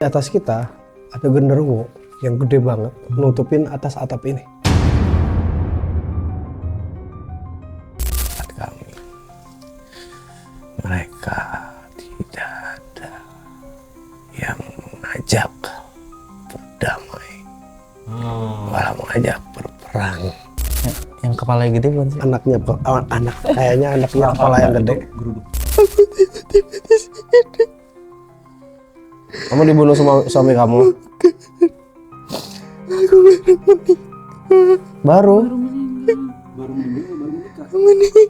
Di atas kita ada genderuwo yang gede banget nutupin atas atap ini. Kami, mereka tidak ada yang mengajak berdamai, malah mengajak berperang. Yang kepala gede bukan sih? Kayaknya anaknya kepala yang gede. Kamu dibunuh sama suami kamu? Baru menikah.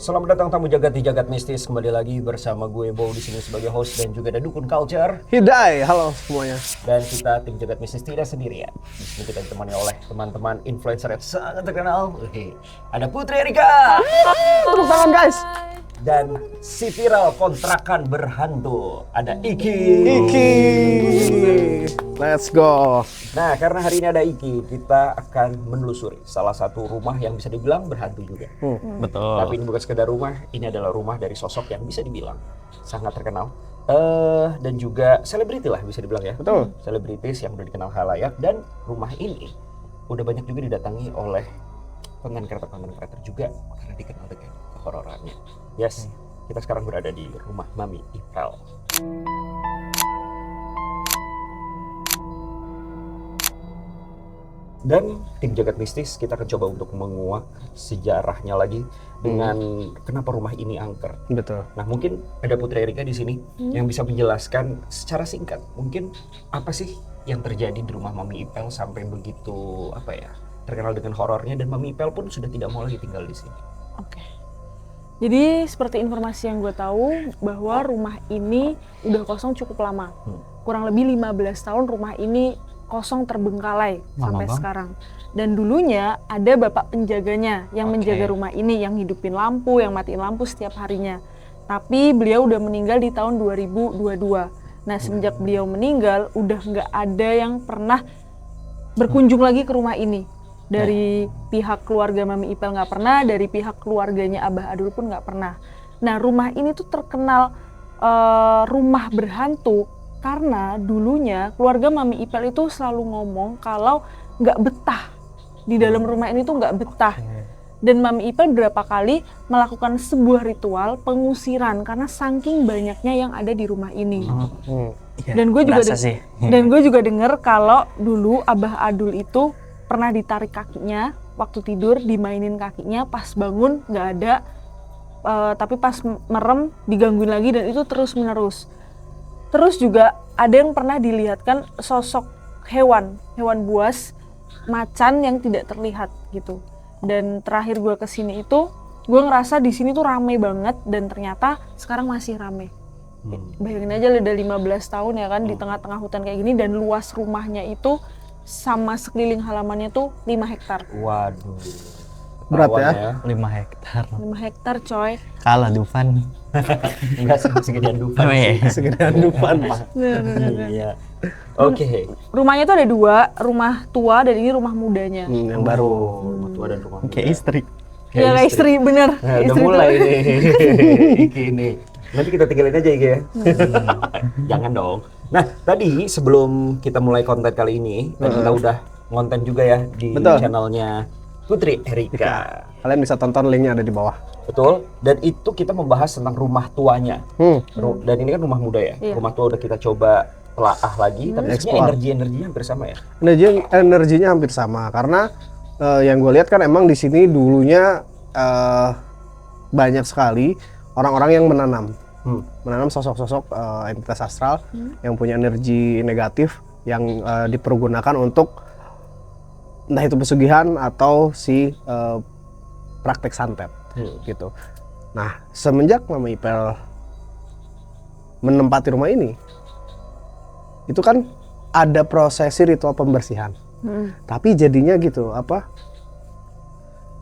Selamat datang tamu jagat di Jagat Mistis, kembali lagi bersama gue Bow di sini sebagai host dan juga ada Dukun Culture. Hidai, halo semuanya. Dan kita tim Jagat Mistis tidak sendirian. Di sini kita ditemani oleh teman-teman influencer yang sangat terkenal. Ada Putri Erika. Tepuk tangan guys. Dan si viral kontrakan berhantu. Ada Iki. Let's go. Nah, karena hari ini ada Iki, kita akan menelusuri salah satu rumah yang bisa dibilang berhantu juga. Betul. Tapi ini bukan sekedar rumah, ini adalah rumah dari sosok yang bisa dibilang sangat terkenal. Dan juga selebriti lah bisa dibilang ya. Betul. Selebritis yang udah dikenal khalayak, dan rumah ini udah banyak juga didatangi oleh konten kreator juga karena dikenal dengan kehororannya. Yes, kita sekarang berada di rumah Mami Ipel. Dan tim Jagat Mistis kita akan coba untuk menguak sejarahnya lagi dengan kenapa rumah ini angker. Betul. Nah, mungkin ada Putri Erika di sini yang bisa menjelaskan secara singkat mungkin apa sih yang terjadi di rumah Mami Ipel sampai begitu terkenal dengan horornya, dan Mami Ipel pun sudah tidak mau lagi tinggal di sini. Oke. Jadi seperti informasi yang gue tahu bahwa rumah ini udah kosong cukup lama. Kurang lebih 15 tahun rumah ini kosong terbengkalai sampai sekarang. Dan dulunya ada bapak penjaganya yang menjaga rumah ini, yang hidupin lampu, yang matiin lampu setiap harinya. Tapi beliau udah meninggal di tahun 2022. Nah, semenjak beliau meninggal udah nggak ada yang pernah berkunjung lagi ke rumah ini. Dari pihak keluarga Mami Ipel nggak pernah, dari pihak keluarganya Abah Adul pun nggak pernah. Nah, rumah ini tuh terkenal rumah berhantu karena dulunya keluarga Mami Ipel itu selalu ngomong kalau nggak betah di dalam rumah ini tuh nggak betah. Dan Mami Ipel berapa kali melakukan sebuah ritual pengusiran karena saking banyaknya yang ada di rumah ini. Dan gue juga dengar kalau dulu Abah Adul itu pernah ditarik kakinya waktu tidur, dimainin kakinya, pas bangun nggak ada, tapi pas merem digangguin lagi, dan itu terus menerus. Terus juga ada yang pernah dilihatkan sosok hewan buas, macan yang tidak terlihat gitu. Dan terakhir gue kesini itu, gue ngerasa di sini tuh rame banget, dan ternyata sekarang masih rame. Bayangin aja udah 15 tahun ya kan, di tengah-tengah hutan kayak gini, dan luas rumahnya itu sama sekeliling halamannya tuh 5 hektar. Waduh. Berat ya? 5 hektar. 5 hektar coy. Kalah Dufan. Enggak segedean Dufan. Segedean Dufan, Pak. Iya. Oke. Rumahnya tuh ada 2, rumah tua dan ini rumah mudanya. Yang baru. Rumah tua dan rumah muda. Kayak istri. Iya, kayak istri, bener. Nah, udah Istri mulai tuh. nih. Iki ini. Nanti kita tinggalin aja Iki ya. Jangan dong. Nah, tadi sebelum kita mulai konten kali ini, tadi kita udah ngonten juga ya di channelnya Putri Erika. Kalian bisa tonton, linknya ada di bawah. Betul. Dan itu kita membahas tentang rumah tuanya. Dan ini kan rumah muda ya. Iya. Rumah tua udah kita coba telaah lagi, tapi sebenarnya energinya hampir sama ya. Energinya hampir sama karena yang gue lihat kan emang di sini dulunya banyak sekali orang-orang yang menanam sosok-sosok entitas astral yang punya energi negatif yang dipergunakan untuk entah itu pesugihan atau si praktek santet gitu. Nah, semenjak Mama Ipel menempati rumah ini, itu kan ada prosesi ritual pembersihan. Tapi jadinya gitu,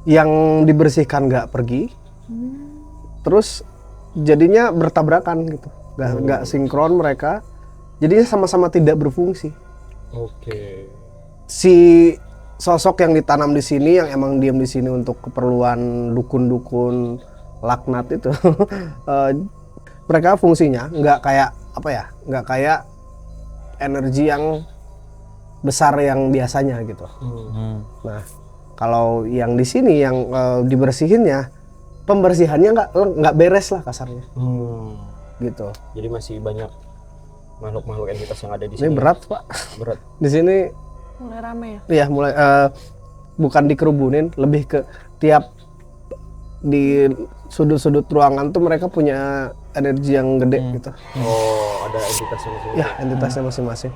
yang dibersihkan nggak pergi, terus jadinya bertabrakan gitu, nggak sinkron mereka, jadinya sama-sama tidak berfungsi. Oke. Si sosok yang ditanam di sini, yang emang diam di sini untuk keperluan dukun-dukun laknat itu, mereka fungsinya nggak kayak energi yang besar yang biasanya gitu. Nah, kalau yang di sini yang dibersihinnya, pembersihannya nggak beres lah kasarnya. Gitu. Jadi masih banyak makhluk-makhluk entitas yang ada di Ini sini. berat, Pak. Berat. Di sini Mulai rame ya. ya mulai bukan dikerubunin, lebih ke tiap di sudut-sudut ruangan tuh mereka punya energi yang gede gitu. Oh, ada entitasnya masing-masing. Ya, entitasnya masing-masing.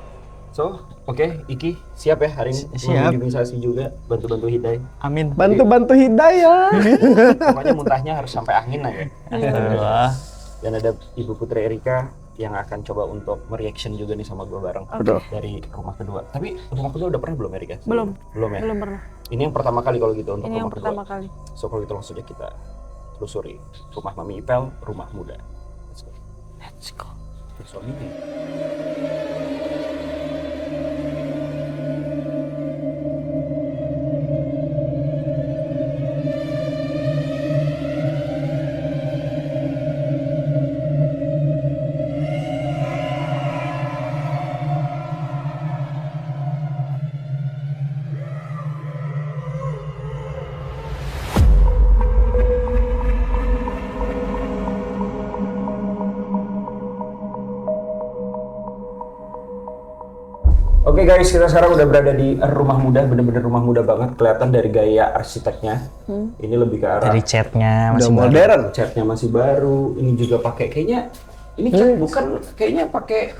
So, oke, Iki siap ya hari ini Siap. mengimunisasi juga, bantu-bantu Hidai. Amin. Bantu-bantu hidayah. Pokoknya muntahnya harus sampai angin aja. Wah. Dan ada Ibu Putri Erika yang akan coba untuk mereaction juga nih sama gue bareng. Betul. Dari rumah kedua. Tapi rumah kedua udah pernah belum Erika? Belum. Belum ya? Belum pernah. Ini yang pertama kali kalau gitu untuk Ini yang rumah pertama kedua. kali. So kalau gitu langsung aja kita telusuri rumah Mami Ipel, rumah muda. Let's go. Let's go. Suaminya. Oke guys, kita sekarang udah berada di rumah muda, bener-bener rumah muda banget. Kelihatan dari gaya arsiteknya. Ini lebih ke arah Dari catnya Udah masih baru. modern. catnya masih baru. Ini juga pakai kayaknya ini cat bukan kayaknya pakai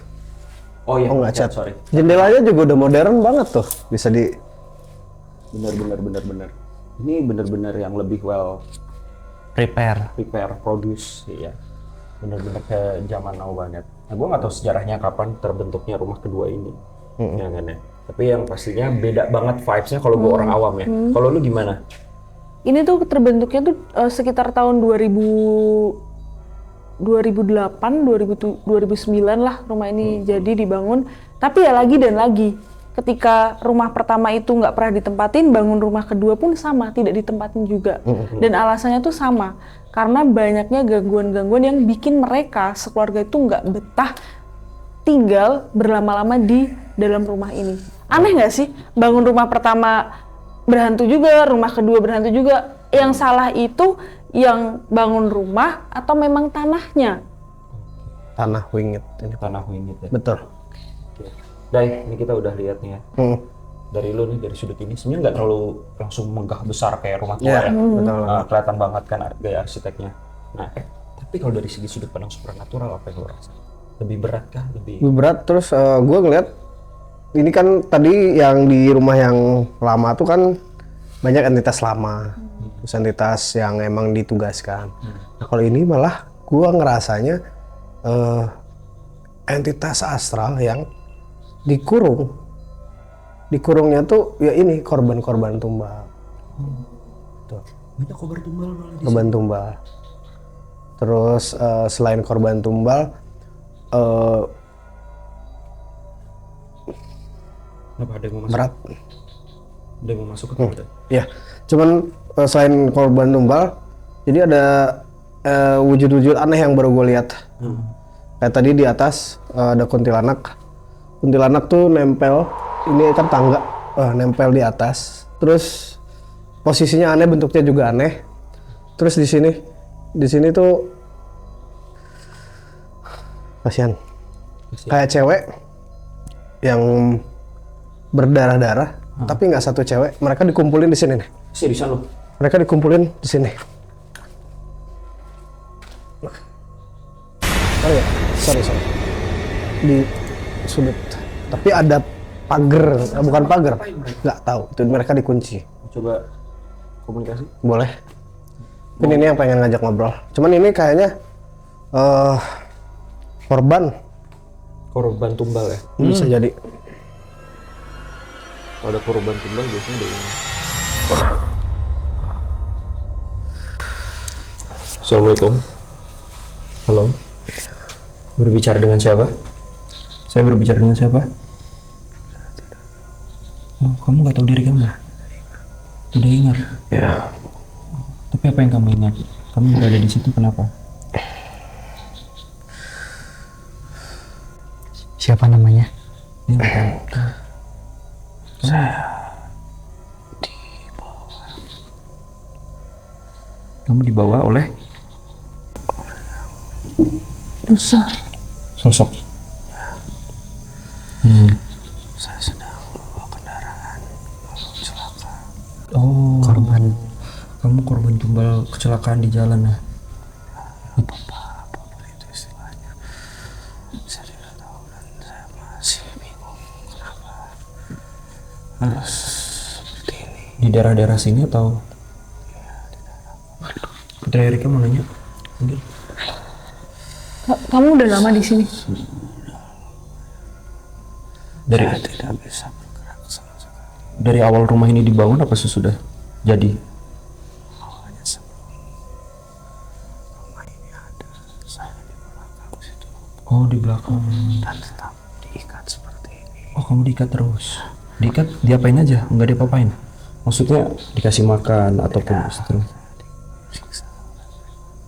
oh ya Oh, nggak cat. sorry. Jendelanya juga udah modern banget tuh. Bisa di Bener. Ini bener-bener yang lebih well Prepare. produce ya. Bener-bener ke zaman now banget. Nah, gue nggak tahu sejarahnya kapan terbentuknya rumah kedua ini. Ya kan ya. Tapi yang pastinya beda banget vibes-nya kalau gue orang awam ya. Kalau lu gimana? Ini tuh terbentuknya tuh sekitar tahun 2008, 2009 lah rumah ini jadi dibangun. Tapi ya lagi dan lagi, ketika rumah pertama itu nggak pernah ditempatin, bangun rumah kedua pun sama, tidak ditempatin juga. Dan alasannya tuh sama, karena banyaknya gangguan-gangguan yang bikin mereka sekeluarga itu nggak betah tinggal berlama-lama di dalam rumah ini. Aneh nggak sih? Bangun rumah pertama berhantu juga, rumah kedua berhantu juga. Yang salah itu yang bangun rumah atau memang tanahnya? tanah wingit ini. Tanah wingit ya. Betul. Dai, ini kita udah lihat nih ya. Dari lu nih, dari sudut ini sebenarnya nggak terlalu langsung megah besar kayak rumah tua ya. betul. Kelihatan banget kan gaya arsiteknya. Nah, tapi kalau dari segi sudut pandang supernatural apa yang lu rasa? Lebih berat kah? Lebih Lebih berat. Terus gue ngeliat ini kan tadi yang di rumah yang lama tuh kan banyak entitas lama, terus entitas yang emang ditugaskan. Nah kalau ini malah gue ngerasanya entitas astral yang dikurungnya tuh ya ini korban-korban tumbal. Tuh. banyak korban tumbal malah di Korban tumbal. Terus selain korban tumbal, Kenapa ada yang mau masuk? berat. Ada yang mau masuk ke kita? Ya, cuman selain korban tumbal, jadi ada wujud-wujud aneh yang baru gue lihat. Kayak tadi di atas ada kuntilanak. Kuntilanak tuh nempel, ini kan tangga, nempel di atas. Terus posisinya aneh, bentuknya juga aneh. Terus di sini tuh kasihan. Kayak cewek yang berdarah-darah, tapi nggak satu cewek. Mereka dikumpulin di sini nih. Seriusan lu? Mereka dikumpulin di sini. Sorry. Di sudut. Tapi ada pagar, bukan pagar. Nggak tahu. Itu mereka dikunci. Coba komunikasi. Boleh. Mungkin ini yang pengen ngajak ngobrol. Cuman ini kayaknya korban tumbal ya. bisa jadi. Kalau ada korban tumbal biasanya ada ini. Assalamualaikum. Halo. Berbicara dengan siapa? Saya berbicara dengan siapa? Oh, kamu nggak tahu diri kamu? Tidak ingat? Ya, Tapi apa yang kamu ingat? Kamu berada di situ kenapa? Siapa namanya? Ini bukan. Kamu dibawa oleh sosok. saya sedang membawa kendaraan celaka. Oh, Korban. kamu korban tumbal kecelakaan di jalan ya? Apa itu istilahnya? Saya tidak tahu dan saya masih bingung kenapa harus seperti ini. Di daerah-daerah sini atau? Putri Erika mau nanya. Mungkin. Kamu udah lama di sini? Saya tidak bisa bergerak sama sekali. Dari awal rumah ini dibangun apa sesudah jadi? Awalnya sebelum rumah ini ada, saya di belakang situ Oh, di belakang. dan tetap diikat seperti ini. Oh, kamu diikat terus. Diikat diapain aja? Enggak diapa-apain? Maksudnya dikasih makan ataupun seterusnya?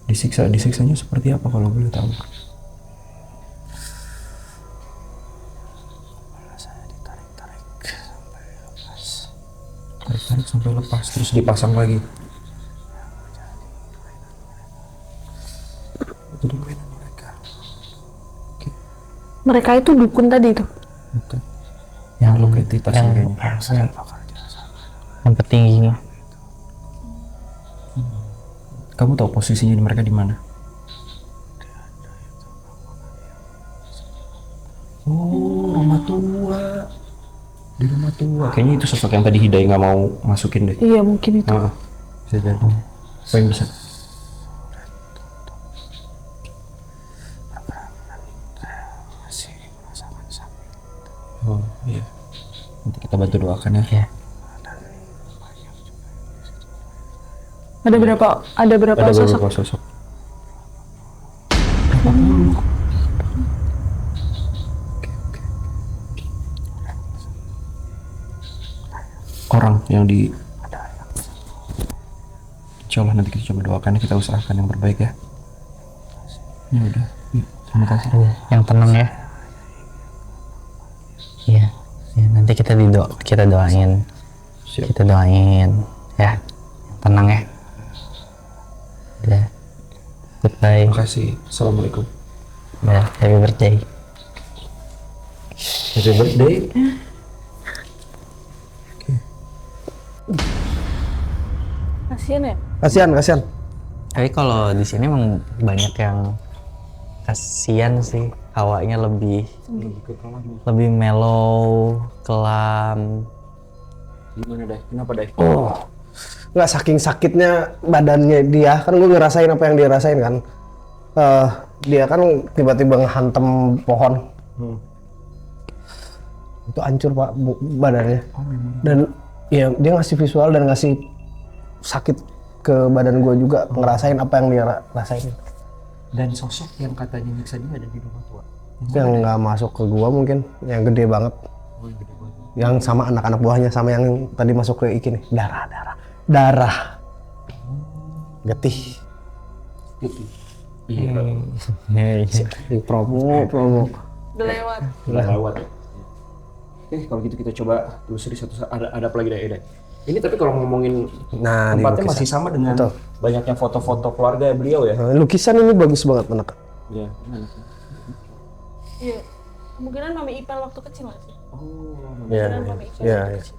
Siksa. Disiksanya seperti apa kalau boleh tahu? Kepala saya ditarik-tarik sampai lepas. Tarik sampai lepas terus dipasang lagi. Jadi mainan mereka. Mereka itu dukun tadi itu. Bukan. Yang Lokalitas yang kayaknya. yang petingginya. Kamu tahu posisinya mereka di mana? Oh, rumah tua. Di rumah tua. Kayaknya itu sosok yang tadi Hidayah nggak mau masukin deh. Iya mungkin itu. Heeh. Bisa jadi. Apa yang bisa? Masih merasakan sakit. Oh iya. Nanti kita bantu doakan ya. Iya. Ada berapa Ada sosok? beberapa sosok. Orang yang di Insya Allah nanti kita coba doakan ya, kita usahakan yang terbaik ya. Ya udah, yuk, terima kasih. Yang tenang ya. Iya. Ya, nanti kita doain. Siap. Kita doain ya. Yang tenang ya. Udah. Goodbye. Terima kasih. Assalamualaikum. Ya, happy birthday. Happy birthday. Kasian ya? Kasihan. Tapi kalau di sini emang banyak yang kasian sih, hawanya lebih mellow, kelam. Gimana deh? Kenapa deh? Nggak, saking sakitnya badannya dia, kan gue ngerasain apa yang dia rasain kan. Dia kan tiba-tiba ngehantem pohon. Itu hancur pak badannya. Dan ya dia ngasih visual dan ngasih sakit ke badan gue juga, ngerasain apa yang dia rasain. Dan sosok yang katanya nyiksa dia ada di rumah tua. Yang nggak masuk ke gua mungkin, yang gede banget. Yang sama anak-anak buahnya, sama yang tadi masuk ke iki nih, darah. Getih. Iya. Promo. Udah lewat. Udah lewat. Oke, kalau gitu kita coba telusuri satu. Ada apa lagi deh? Ini tapi kalau ngomongin Nah, ini tempatnya lukisan. masih sama dengan Betul. banyaknya foto-foto keluarga beliau ya. Lukisan ini bagus banget, menek. Iya. Iya. Kemungkinan Mami Ipel waktu kecil nggak sih? Iya. Kemungkinan Mami Ipel Iya. waktu kecil.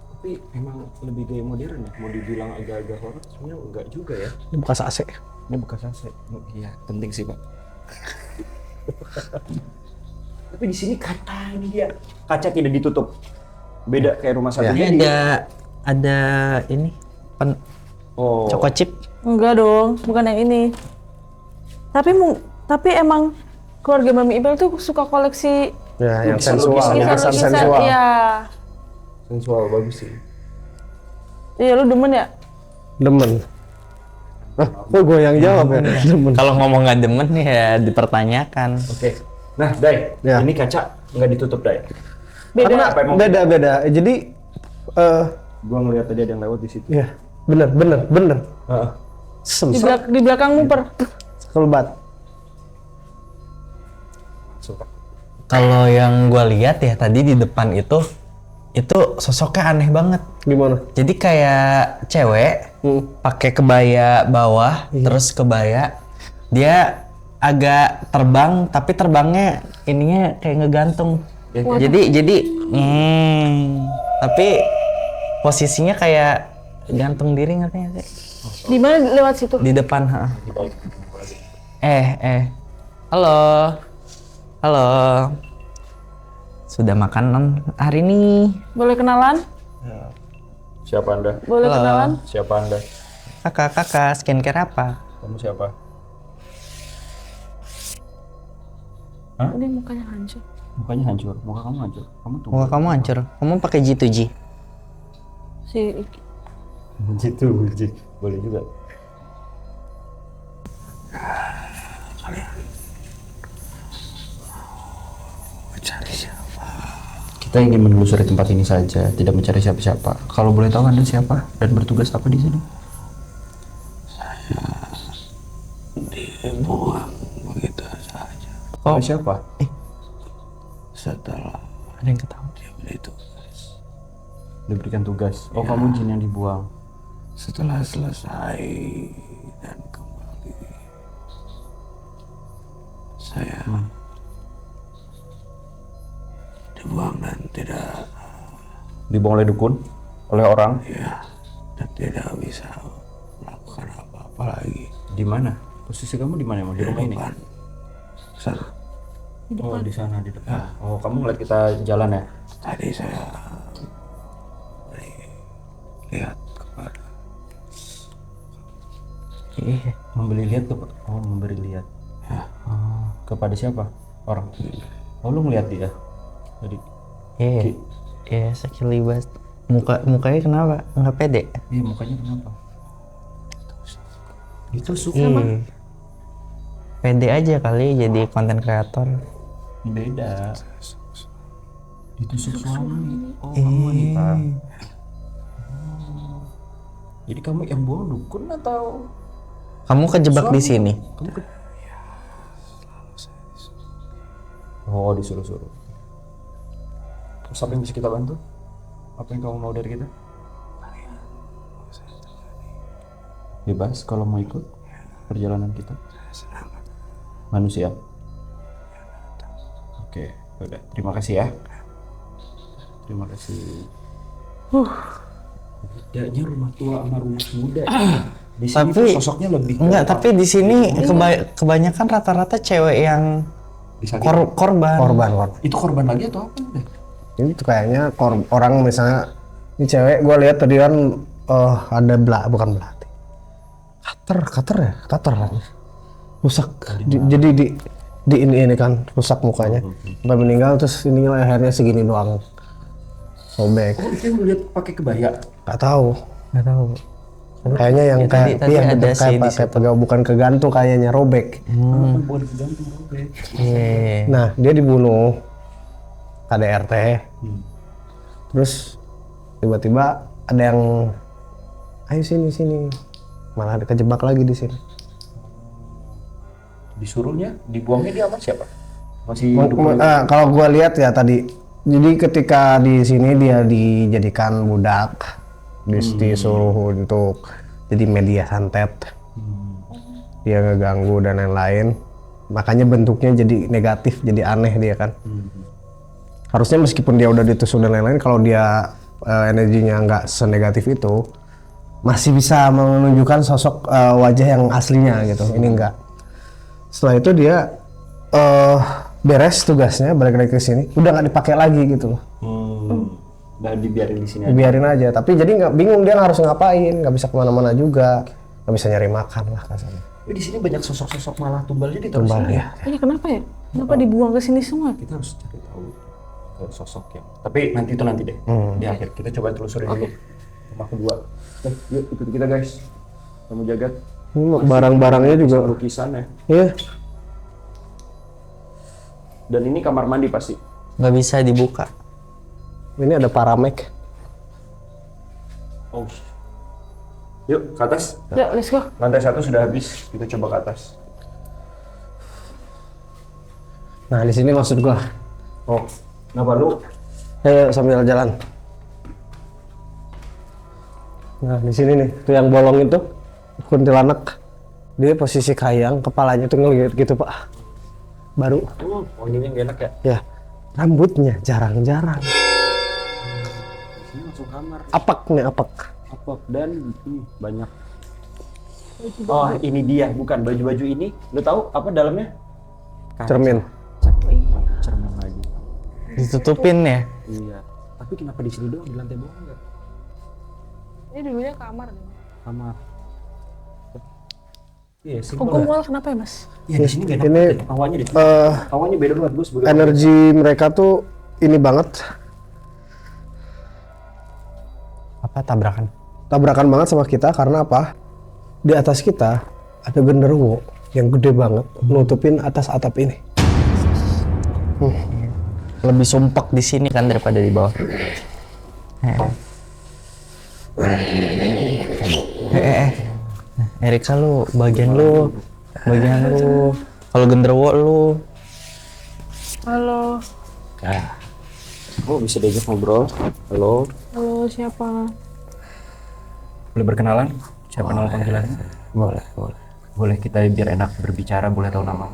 Tapi emang lebih gaya modern ya. Mau dibilang agak-agak horor, sebenarnya enggak juga ya. Ini bekas AC. Ini bekas AC. Oh, iya, penting sih pak. Tapi di sini kaca ini dia. Kaca tidak ditutup. Beda kayak rumah satu. Ini ada ini Oh. Choco chip. Enggak dong, bukan yang ini. Tapi emang keluarga Mami Ibel tuh suka koleksi Ya, yang Lukisan-lukisan, sensual, lukisan sensual. Iya. Sensual bagus sih. Iya, lu demen ya? Demen. Kok gue yang jawab ya? Demen. Kalau ngomong nggak demen ya dipertanyakan. Oke. Nah, Day, Ya. ini kaca nggak ditutup, Day. Beda. Kenapa emang? Beda. Jadi Gua ngeliat tadi ada yang lewat di situ. ya bener. Heeh. Di belakangmu per. Kelebat. Suka. Kalau yang gue lihat ya tadi di depan itu sosoknya aneh banget. Gimana? Jadi kayak cewek pakai kebaya bawah, terus kebaya dia agak terbang tapi terbangnya ininya kayak ngegantung. Jadi tapi posisinya kayak gantung diri, ngerti nggak sih? Di mana lewat situ? Di depan, ha. Halo. Sudah makan hari ini? Boleh kenalan? Siapa Anda? Boleh Halo. kenalan? Siapa Anda? Kakak, skincare apa? Kamu siapa? Ini mukanya hancur. Mukanya hancur. Muka kamu hancur. Kamu tuh. Muka kamu hancur. Kamu pakai G2G? Si Gitu, boleh juga. Mencari siapa? Kita ingin menelusuri tempat ini saja, tidak mencari siapa-siapa. Kalau boleh tahu Anda siapa dan bertugas apa di sini? Dibuang begitu saja. Oh, siapa? Setelah Ada yang ketahuan. dia beri tugas. Diberikan tugas. Oh, kamu jin yang dibuang. Setelah selesai dan kembali, saya dibuang dan tidak, Dibuang oleh dukun, oleh orang. ya, dan tidak bisa melakukan apa-apa lagi. Di mana? Posisi kamu di mana emang? Di rumah ini? Depan sana. Oh, di sana di depan. Oh, kamu ngeliat kita jalan ya? Tadi saya lihat kepada Membeli lihat tuh, Pak. Oh, memberi lihat. ya, Kepada siapa? Orang. Oh, lu ngeliat dia tadi? Iya, sekelibat. Mukanya kenapa? Nggak pede? Iya, mukanya kenapa? Ditusuk Iya. emang? Pede aja kali jadi konten kreator. Beda. Ditusuk suami. Oh, kamu wanita. Oh. Jadi kamu yang buang dukun atau Kamu kejebak di sini. kamu ke... Oh, disuruh-suruh. Terus apa yang bisa kita bantu? Apa yang kamu mau dari kita? Bebas kalau mau ikut perjalanan kita. Manusia. Oke, udah. Terima kasih ya. Terima kasih. Bedanya rumah tua sama rumah muda. Di sini tuh sosoknya lebih Enggak, tapi di sini kebanyakan rata-rata cewek yang disakiti. korban. Korban. Itu korban lagi atau apa? Ini tuh kayaknya orang misalnya ini cewek gue lihat tadi kan ada bukan belati. Cutter kan. Rusak. Jadi di ini kan rusak mukanya. Sampai meninggal terus ini lehernya segini doang. Sobek. Oh, itu yang lihat pakai kebaya. Nggak tahu. Kayaknya yang Ya, kayak tadi ada sih di kayak pegang bukan kegantung kayaknya robek. Bukan kegantung robek. Iya. Nah, dia dibunuh KDRT. Terus tiba-tiba ada yang ayo sini. Malah ada kejebak lagi di sini. Disuruhnya, dibuangnya dia sama siapa? Masih dukun. Kalau gua lihat ya tadi, jadi ketika di sini dia dijadikan budak, disuruh untuk jadi media santet, dia ngeganggu dan lain-lain, makanya bentuknya jadi negatif, jadi aneh dia kan. Harusnya meskipun dia udah ditusuk dan lain-lain, kalau dia energinya nggak senegatif itu, masih bisa menunjukkan sosok wajah yang aslinya gitu. Ini enggak. Setelah itu dia beres tugasnya, balik lagi ke sini, udah nggak dipakai lagi gitu loh. Udah dibiarin di sini aja. Biarin aja, tapi jadi nggak bingung dia harus ngapain, nggak bisa kemana-mana juga, nggak bisa nyari makan lah kasarnya. Di sini banyak sosok-sosok malah tumbalnya di Tumbal sini. ya. Iya kenapa ya? Kenapa dibuang ke sini semua? Kita harus cari tahu sosoknya. Tapi nanti deh. Di akhir kita coba telusurin dulu rumah kedua. Yuk ikut kita guys. Kamu jaga. Barang-barangnya juga. Lukisan ya. Iya. Dan ini kamar mandi pasti. Nggak bisa dibuka. Ini ada paramek. Oh. Yuk ke atas. Yuk, let's go. Lantai 1 sudah habis. Kita coba ke atas. Nah di sini maksud gua. Oh, kenapa lu? Ayo sambil jalan. Nah di sini nih, tuh yang bolong itu kuntilanak. Dia posisi kayang, kepalanya tuh ngeliat gitu pak. Baru. Oh ini yang enak ya? Ya, rambutnya jarang-jarang. Ini langsung kamar. Apak nih apak. Apa dan banyak. Oh ini dia, bukan baju-baju ini. Lu tahu apa dalamnya? Cermin. Cermin lagi. Ditutupin ya. Iya. Tapi kenapa di sini doang, di lantai bawah enggak? Ini dulunya kamar. Kamar. Iya sih. Kok mual kenapa ya mas? Ya di sini nggak enak. Ini Awalnya deh. Awalnya beda banget bos. energi mereka tuh ini banget. Apa tabrakan? Tabrakan banget sama kita karena apa? Di atas kita ada genderuwo yang gede banget nutupin atas atap ini. Lebih sumpek di sini kan daripada di bawah. Erika lu, bagian lu. Kalau genderuwo lu. Halo. Oh bisa diajak ngobrol. Halo. Halo siapa? Boleh berkenalan? Siapa nama panggilannya? Boleh. Boleh kita biar enak berbicara, boleh tahu nama.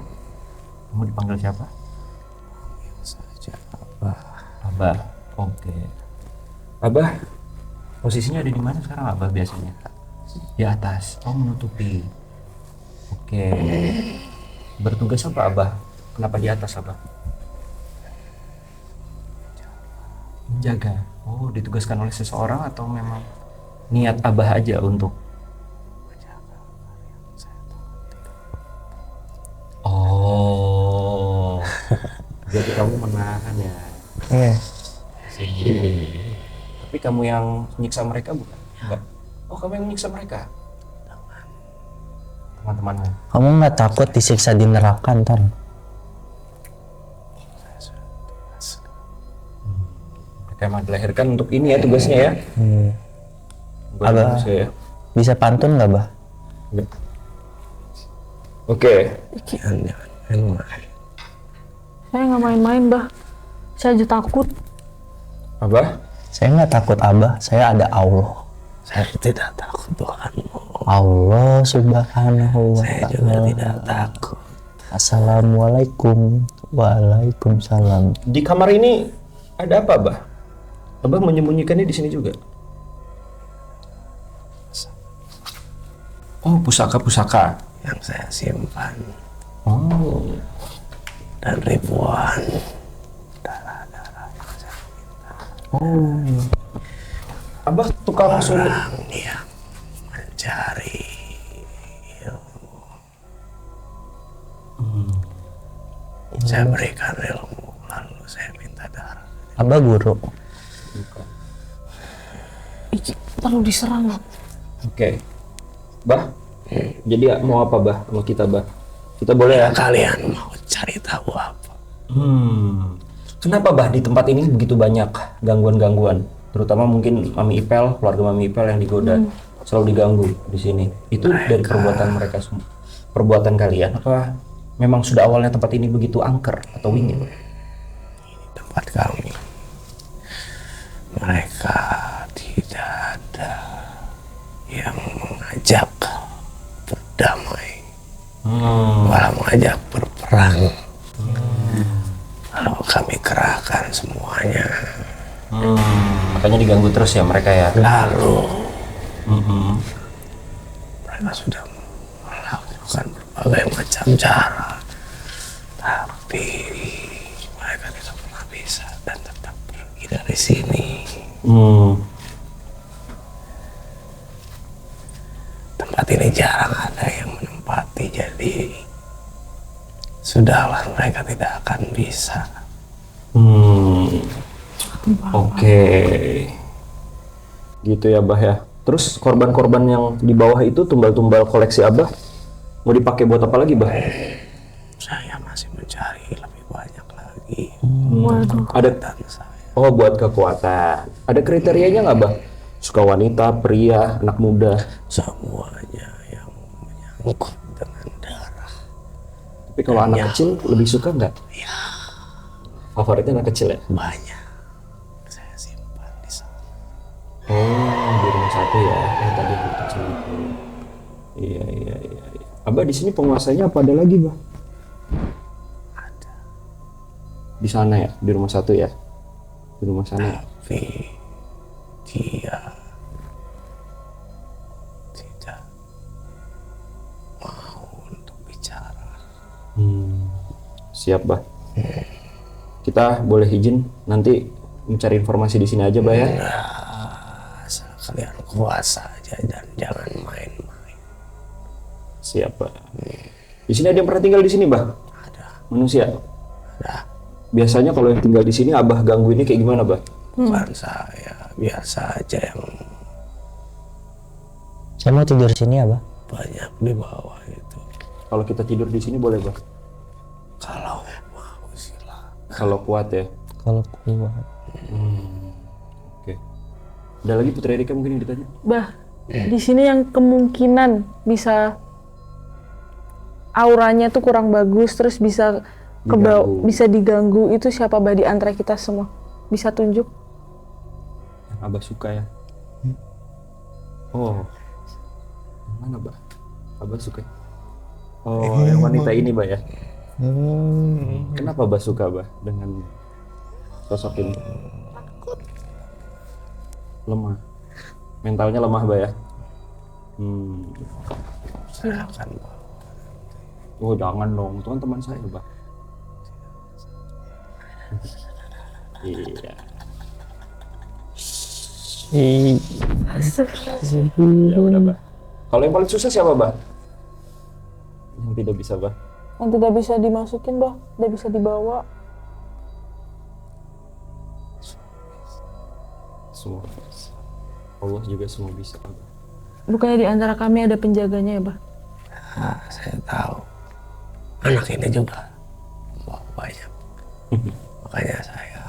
Kamu dipanggil siapa? Saja. Abah. Oke. Abah, posisinya ada di mana sekarang Abah biasanya? Di atas. Oh menutupi. Oke. Bertugas apa Abah? Kenapa di atas Abah? Menjaga. Oh ditugaskan oleh seseorang atau memang niat Abah aja untuk? Oh. Jadi kamu menahan ya. Iya. Tapi kamu yang nyiksa mereka bukan? Enggak. Oh, kamu yang nyiksa mereka? Teman-temanmu. Kamu nggak takut disiksa di neraka ntar? Mereka emang dilahirkan untuk ini ya tugasnya ya? Buat Abah. manusia ya? Bisa pantun nggak, Bah? Enggak. Oke. Jangan. Saya nggak main-main bah. Saya aja takut. Abah? Saya nggak takut Abah, saya ada Allah. Saya tidak takut Tuhanmu. Allah subhanahu wa Saya juga ta'ala. tidak takut. Assalamualaikum. Waalaikumsalam. Di kamar ini ada apa, Abah? Abah menyembunyikannya di sini juga? Oh, pusaka-pusaka. Yang saya simpan Oh. dan ribuan. Oh. Abah tukang sulit. Orang yang mencari ilmu. Saya berikan ilmu, lalu saya minta darah. Abah guru. Ih, terlalu diserang. Oke. Bah, jadi mau apa Bah sama kita Bah? Kita boleh ya? Kalian mau cari tahu apa? Kenapa Bah di tempat ini begitu banyak gangguan-gangguan? Terutama mungkin Mami Ipel, keluarga Mami Ipel yang digoda, selalu diganggu di sini. Itu dari perbuatan mereka semua. Perbuatan kalian apa memang sudah awalnya tempat ini begitu angker atau wingit? Tempat kami. Mereka tidak ada yang mengajak berdamai, malah mengajak berperang. Lalu kami kerahkan semuanya. Makanya diganggu terus ya mereka ya? Lalu mereka sudah melakukan berbagai macam cara, tapi mereka tidak pernah bisa dan tetap pergi dari sini. Tempat ini jarang ada yang menempati, jadi sudahlah, mereka tidak akan bisa. Oke. Gitu ya, Bah ya. Terus korban-korban yang di bawah itu tumbal-tumbal koleksi Abah mau dipakai buat apa lagi, Bah? Saya masih mencari lebih banyak lagi. Ada Dan saya buat kekuatan. Ada kriterianya nggak, Bah? Suka wanita, pria, anak muda. semuanya yang menyangkut dengan darah. Tapi kalau anak kecil lebih suka nggak? Ya, Favoritnya anak kecil ya? banyak saya simpan di sana. Oh, di rumah satu ya. Tadi anak kecil itu. Iya. Abah di sini penguasanya apa ada lagi, Bah? Ada, Di sana ya, di rumah satu ya. Di rumah sana. Ya? tapi dia tidak mau untuk bicara. Siap, Bah. Kita boleh izin nanti mencari informasi di sini aja, Bah ya. Asal kalian kuasa aja dan jangan main-main. Siap, Bah. Di sini ada yang pernah tinggal di sini, Bah? Ada, Manusia. ada. Biasanya kalau yang tinggal di sini Abah gangguinnya kayak gimana, Bah? Bukan saya, biasa aja yang Saya mau tidur sini ya, Bah. banyak di bawah itu. Kalau kita tidur di sini boleh, Bah? Kalau mau silakan. Kalau kuat ya. Kalau kuat. Oke. Ada lagi Putri Erika mungkin yang ditanya? Bah, di sini yang kemungkinan bisa auranya tuh kurang bagus, terus bisa bisa diganggu itu siapa, Bah, di antara kita semua? Bisa tunjuk? Yang Abah suka ya. Oh. Yang mana, Bah? Abah suka. Oh, yang wanita ini, Bah ya. Kenapa Bah suka, Bah, dengan sosok ini? Lemah. Mentalnya lemah, Bah ya. Silakan. Oh, jangan dong. Itu kan teman saya, Bah. Iya. Ya udah, Bah. Kalau yang paling susah siapa, Bah? Yang tidak bisa, Bah. Yang tidak bisa dimasukin, Bah, tidak bisa dibawa. Semua bisa. Allah juga semua bisa, Bah. Bukannya di antara kami ada penjaganya ya, Bah? Nah, saya tahu. Anak ini juga mau banyak. Makanya saya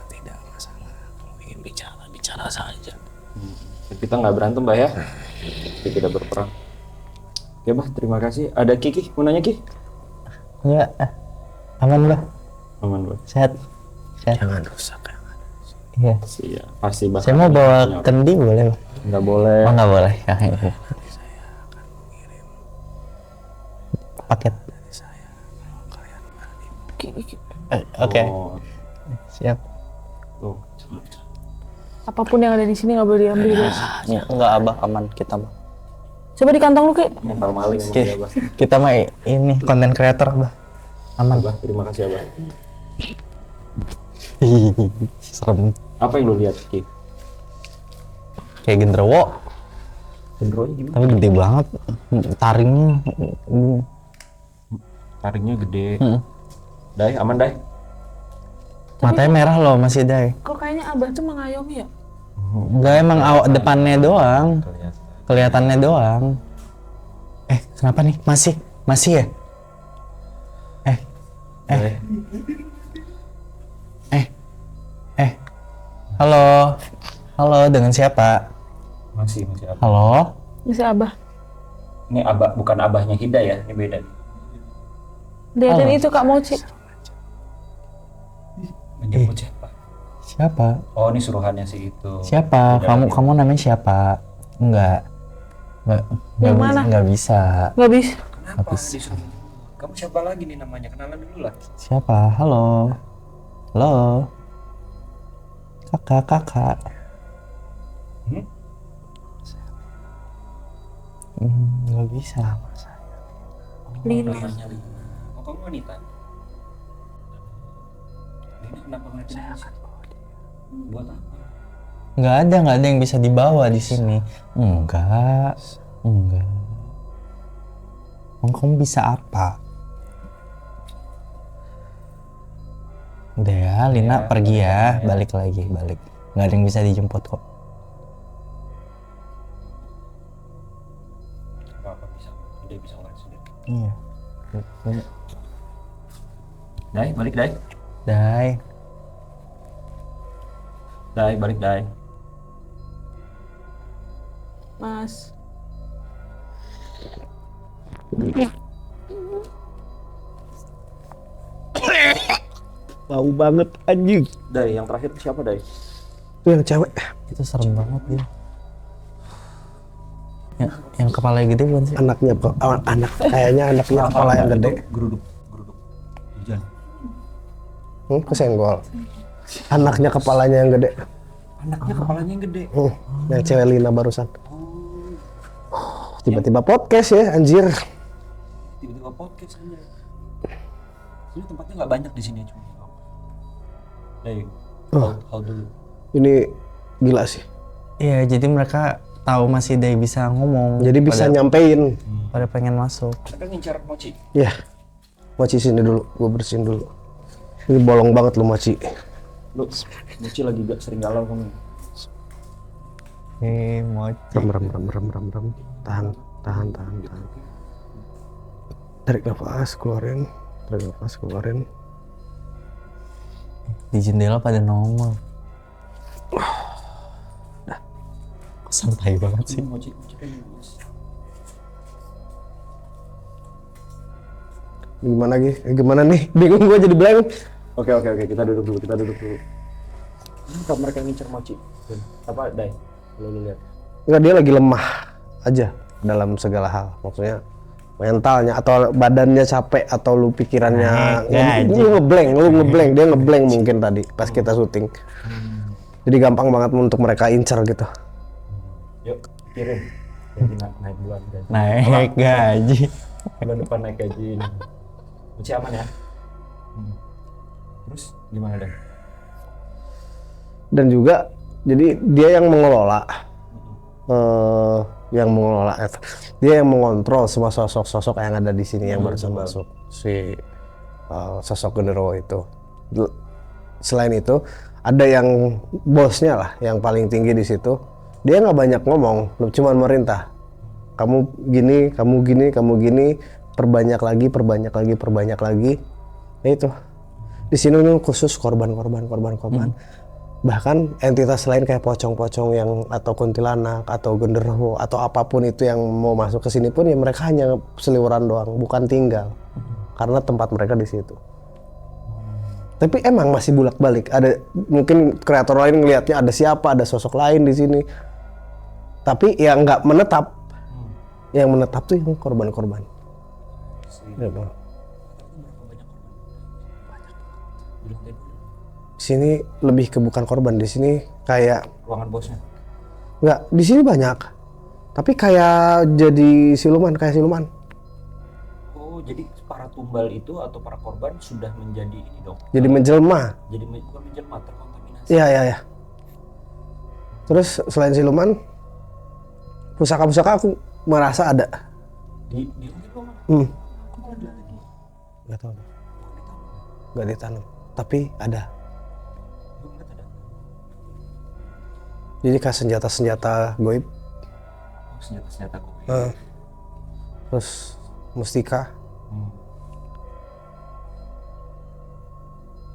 tidak masalah kalau ingin bicara saja. Kita nggak berantem, Bah ya. Kita tidak berperang. Oke, Bah, terima kasih. Ada Kiki, mau nanya Ki? Enggak. Aman, Bah. Aman, Bah. Sehat. Sehat. Jangan rusak yang ada. Iya. Siap, pasti Bah. Saya mau bawa kendi boleh, Bah? Nggak boleh. Oh, nggak boleh. Ya, iya. Nanti saya akan mengirim Paket. dari saya kalau kalian berani. Oke. Oh, Siap. tuh. Apapun yang ada di sini nggak boleh diambil, guys. Ya, enggak, Abah, aman kita, Bah. Coba di kantong lu, Ki. Mental maling emang Oke. dia, Bah. Kita mah ini konten creator, Bah. Aman. Bah, terima kasih ya, Bah. Serem. Apa yang lu lihat, Ki? Kayak genderuwo, Gendronya gimana? tapi gede banget. Taringnya. Taringnya gede. Dai, aman, Dai? Matanya merah loh, masih Dai. Kok kayaknya Abah tuh mengayomi ya? Enggak, emang depannya doang. Kelihatannya doang. Kenapa nih? Masih ya? Halo. Halo, dengan siapa? Masih Abah. Halo. Bisa Abah. Ini Abah, bukan Abahnya Hida ya, ini beda. Lihatin itu Kak Moci. Menjemput siapa? Siapa? Oh, ini suruhannya sih itu. Siapa? Beda. Kamu namanya siapa? Enggak. Yang mana? Enggak bisa. Nggak bisa. Kenapa disuruh? Kamu siapa lagi nih namanya? Kenalan dulu lah. Siapa? Halo. Halo. Kakak. Nggak bisa. Lina. Namanya Lina. Oh, kamu wanita? Lina kenapa ngeliatin saya? Buat apa? Nggak ada yang bisa dibawa di sini. Enggak. Emang kamu bisa apa? Udah ya, Lina pergi ya, balik. Nggak ada yang bisa dijemput kok. Apa bisa? Dia bisa ngelakuin sendiri. Iya. Dai, balik Dai. Dai, balik Dai. Mas. Bau banget anjing. Dai, yang terakhir siapa Dai? Itu yang cewek. Itu serem banget dia. Yang kepala gede bukan sih? Anaknya kok, kayaknya anaknya kepala yang gede. Geruduk. Hujan. Kesenggol. Anaknya kepalanya yang gede. Anaknya kepalanya yang gede. Yang cewek Lina barusan. Tiba-tiba podcast ya, anjir. Tiba-tiba podcast aja. Ini tempatnya nggak banyak di sini cuma. Dai, how dulu. Ini gila sih. Iya, jadi mereka tahu masih Day bisa ngomong. Jadi bisa nyampein. Pada pengen masuk. Mereka ngincar Mochi. Ya. Mochi sini dulu, gue bersihin dulu. Ini bolong banget lu Mochi. Lu, Mochi lagi gak sering galau kamu. Mochi. Rem. Tahan. Tarik nafas, keluarin. Di jendela pada nongol. Santai banget sih. Mochi kayak gini. Gimana nih? Bingung gue jadi blank. Oke, kita duduk dulu. Ini kok mereka ngincar Mochi. Apa, Dai? Lu lihat. Enggak, dia lagi lemah aja dalam segala hal. Maksudnya mentalnya atau badannya capek atau lu pikirannya lu ngeblank, dia ngeblank mungkin tadi pas kita syuting. Jadi gampang banget untuk mereka incer gitu. Yuk, kirim. Gaji naik bulan gaji. Naik gaji. Bulan depan naik gaji. Mochi aman ya? Terus gimana Dan? Dan juga jadi dia yang mengelola dia yang mengontrol semua sosok-sosok yang ada di sini yang barusan masuk si sosok genderuwo itu. Selain itu ada yang bosnya lah yang paling tinggi di situ. Dia nggak banyak ngomong, cuma merintah. Kamu gini, perbanyak lagi. Ya itu. Di sini khusus korban. Bahkan entitas lain kayak pocong-pocong yang atau kuntilanak atau genderuwo atau apapun itu yang mau masuk ke sini pun ya mereka hanya seliweran doang, bukan tinggal. Karena tempat mereka di situ. Tapi emang masih bolak-balik. Ada mungkin kreator lain ngelihatnya ada siapa, ada sosok lain di sini. Tapi yang nggak menetap. Yang menetap tuh yang korban-korban. Ya, Bang. Sini lebih ke bukan korban, di sini kayak Ruangan bosnya? nggak, di sini banyak, tapi kayak jadi siluman. Oh, jadi para tumbal itu atau para korban sudah menjadi ini dong? Jadi menjelma. Jadi bukan menjelma, terkontaminasi. Iya. Terus selain siluman, pusaka-pusaka aku merasa ada. Di lantai bawah mana? Kok malah di lantai 2? Nggak tahu. Nggak ditanam, tapi ada. Belum lihat ada. Jadi kayak senjata goib. Oh, senjata kok. Terus mustika.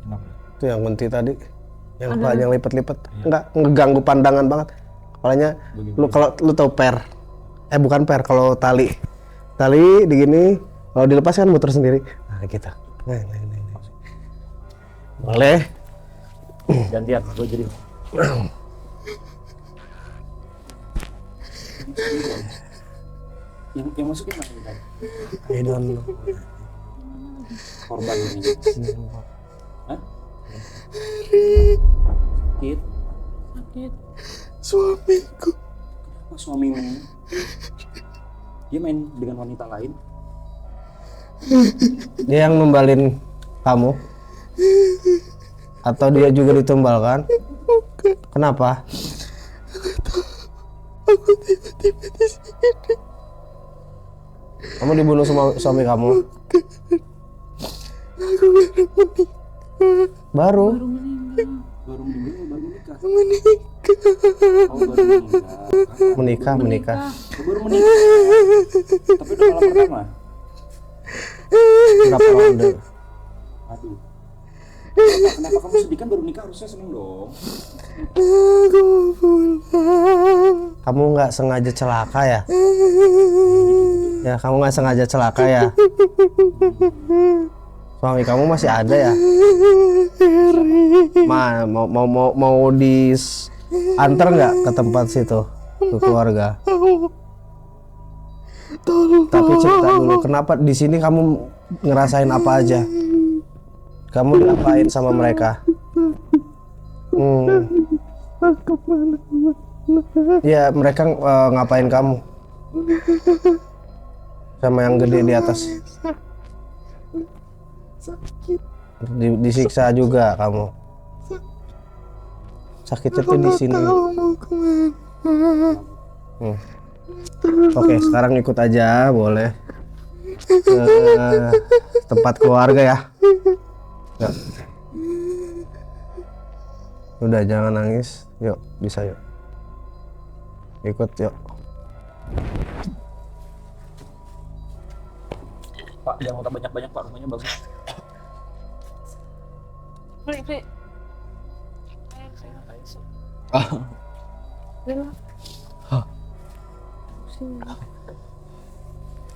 Kenapa? Itu yang kunti tadi. Yang kepalanya lipat-lipat. Enggak, ngeganggu pandangan banget. Kepalanya, kalau lu tahu per. Bukan per, kalau tali. Tali digini, kalau dilepas kan muter sendiri. Nah, gitu. Nah. Boleh. Gantian, gue jadi. yang masukin mana ini? I don't know. Korban ini. Hah? Sakit. Suamiku. Kenapa suamimu? Dia main dengan wanita lain? Dia yang numbalin kamu? Atau dia juga ditumbalkan? Kenapa? Kamu dibunuh sama suami kamu? Baru. Baru dibunuh, baru menikah. Menikah. Baru menikah. Tapi udah malam pertama. Berapa ronde? Aduh. Kenapa kamu sedih, kan baru nikah, harusnya seneng dong. Kamu nggak sengaja celaka ya? Ya, kamu nggak sengaja celaka ya? Suami kamu masih ada ya? Mau antar nggak ke tempat situ, ke keluarga? Tapi cerita dulu, kenapa di sini kamu ngerasain apa aja? Kamu diapain sama mereka? Ya, mereka ngapain kamu? Sama yang gede di atas? Disiksa juga kamu? Sakitnya tuh di sini. Oke, sekarang ikut aja, boleh. Tempat keluarga ya. Ya. Udah, jangan nangis. Yuk, bisa yuk. Ikut yuk. Pak, jangan utang banyak-banyak Pak, rumahnya bagus. Pri.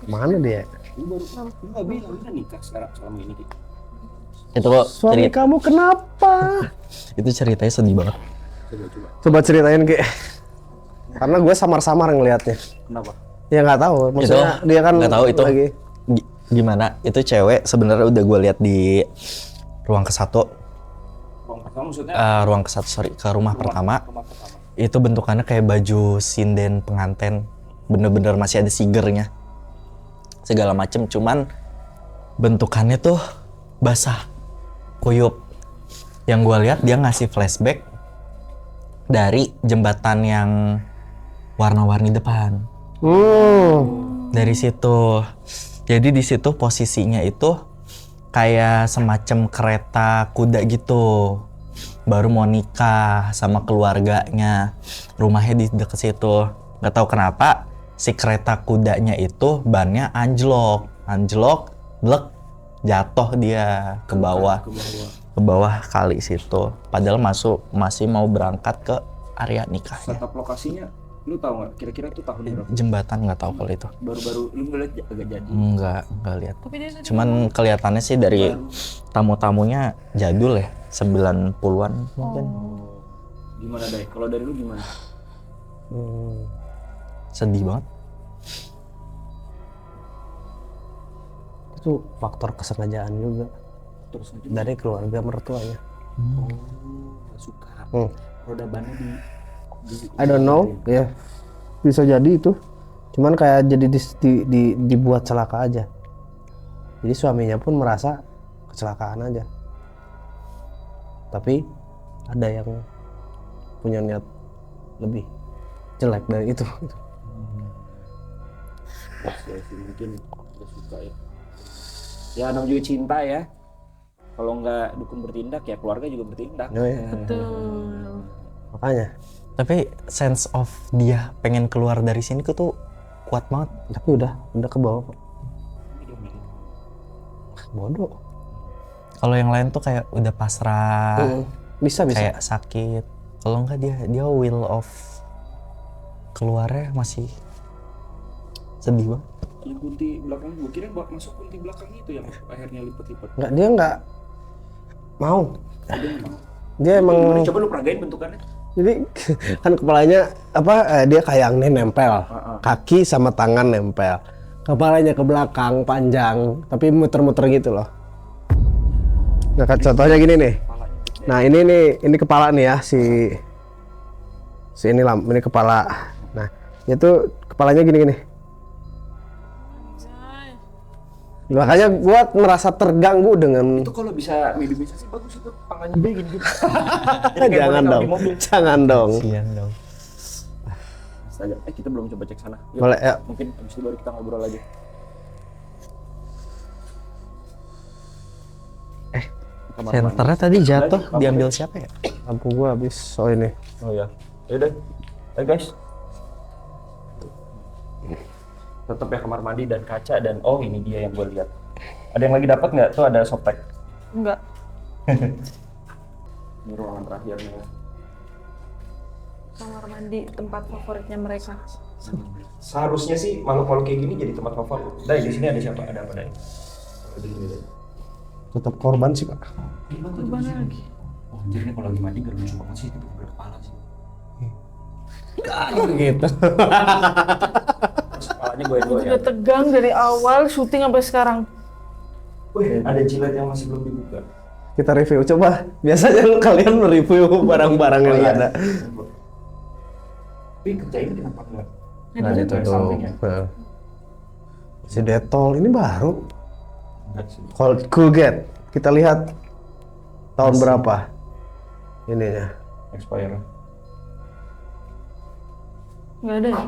Mana dia? Lu nggak bilang udah nikah sekarang selama ini. Itu kok Suami kamu kenapa? itu ceritanya sedih banget. Coba ceritain, Ki. Karena gue samar-samar ngelihatnya. Kenapa? Ya nggak tahu, maksudnya dia kan nggak tahu itu lagi. Gimana. Itu cewek sebenarnya udah gue lihat di ruang ke-1. Ruang pertama maksudnya? Ruang ke-1, sorry, ke rumah pertama. Itu bentukannya kayak baju sinden pengantin, bener-bener masih ada sigernya, segala macem. Cuman bentukannya tuh basah, kuyup. Yang gue lihat dia ngasih flashback dari jembatan yang warna-warni depan. Dari situ. Jadi di situ posisinya itu kayak semacam kereta kuda gitu. Baru mau nikah sama keluarganya. Rumahnya di dekat situ. Gak tahu kenapa si kereta kudanya itu bannya anjlok, blek, jatuh dia ke bawah. Ke bawah kali situ. Padahal masih mau berangkat ke area nikahnya. Setup lokasinya, lu tahu nggak? Kira-kira tuh tahun berapa? Jembatan nggak tahu kalau itu. Baru-baru lu ngeliat agak jadi. Enggak lihat. Tapi dia Cuman kelihatannya sih dari tamu-tamunya jadul ya, 90-an mungkin. Gimana Day? Kalau dari lu gimana? Sedih banget. Itu faktor kesengajaan juga Terus aja dari keluarga mertuanya. gak suka. Roda bannya di I don't know, ya bisa jadi itu. Cuman kayak jadi dibuat celaka aja. Jadi suaminya pun merasa kecelakaan aja. Tapi ada yang punya niat lebih jelek dari itu. Ya sih, mungkin gak suka ya. Ya namanya juga cinta ya. Kalau nggak dukun bertindak ya keluarga juga bertindak. Oh, ya. betul. Makanya. Tapi sense of dia pengen keluar dari sini tuh kuat banget. Tapi udah ke bawah kok. Bodoh. Kalau yang lain tuh kayak udah pasrah, Bisa. kayak sakit. Kalau enggak dia will of keluarnya masih sedih banget. Yang kunti belakang, gue kira masuk kunti belakang itu yang akhirnya lipat-lipat. Nggak, dia nggak mau. Dia nggak mau. Dia emang. Coba lu peragain bentukannya. Jadi kan kepalanya dia kayangnya nempel, kaki sama tangan nempel, kepalanya ke belakang panjang, tapi muter-muter gitu loh. Nah contohnya gini nih. Nah ini kepala nih ya si ini kepala. Nah itu kepalanya gini. Makanya gua merasa terganggu dengan. Itu kalau bisa minimalisasi bagus itu tangannya begini gitu. Jangan dong. Sian dong. Astaga, kita belum coba cek sana. Yuk, Boleh ya. mungkin habis itu baru kita ngobrol lagi. kamar Senternya tadi jatuh, diambil siapa ya? Lampu gua habis. Oh ini. Oh ya, yaudah, ayo guys. Tetap ya kamar mandi dan kaca dan oh ini dia yang gue lihat. Ada yang lagi dapat nggak? Tuh ada softtek. Enggak. Ini ruangan terakhirnya. Kamar mandi tempat favoritnya mereka. Seharusnya sih makhluk-makhluk kayak gini jadi tempat favorit. Dai, di sini ada siapa? Ada apa, Dai? Di sini, Dai. Tetap korban sih pak. Korban lagi. Oh, anjir nih kalau lagi mandi gak lucu banget sih, tiba-tiba kepala sih. Gitu. Terus kepalanya gue Udah tegang dari awal syuting sampai sekarang. Wih, ada jilat yang masih belum dibuka. Kita review coba. Biasanya kalian mereview barang-barang yang ada. Tapi kerja ini kenapa enggak? Nah itu Dari tuh. sampingnya. Nah. Si Detol ini baru. Enggak sih. Colgate. Kita lihat tahun berapa ininya. Expire. Nggak ada ya?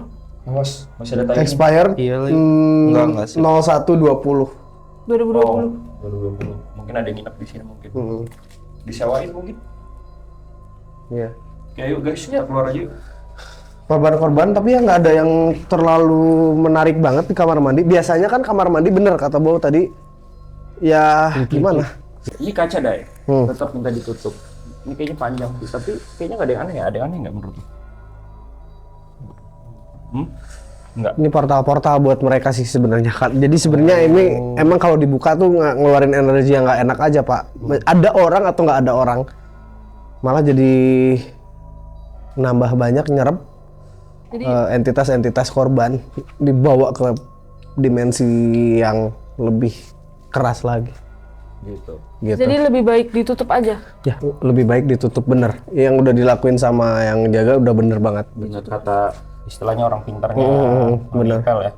Awas, masih ada tayang. Expired Iya lagi. Enggak sih. 0120. 2020. Oh, 2020. Mungkin ada yang nginep di sini mungkin. Disewain mungkin. Iya. Oke, ayo guys, kita keluar aja yuk. Korban-korban tapi ya nggak ada yang terlalu menarik banget di kamar mandi. Biasanya kan kamar mandi bener kata Bow tadi. Ya gimana? Ini kaca, Dai. Tetap minta ditutup. Ini kayaknya panjang sih, tapi kayaknya nggak ada yang aneh ya. Ada yang aneh nggak menurut lu? Enggak. Ini portal-portal buat mereka sih sebenarnya kan. Jadi sebenarnya ini emang kalau dibuka tuh ngeluarin energi yang nggak enak aja pak. Ada orang atau nggak ada orang, malah jadi nambah banyak nyerap Jadi entitas-entitas korban dibawa ke dimensi yang lebih keras lagi. Gitu. Gitu. jadi lebih baik ditutup aja. Ya lebih baik ditutup bener. Yang udah dilakuin sama yang jaga udah bener banget. Benar kata istilahnya orang pintarnya bener. Mikael ya.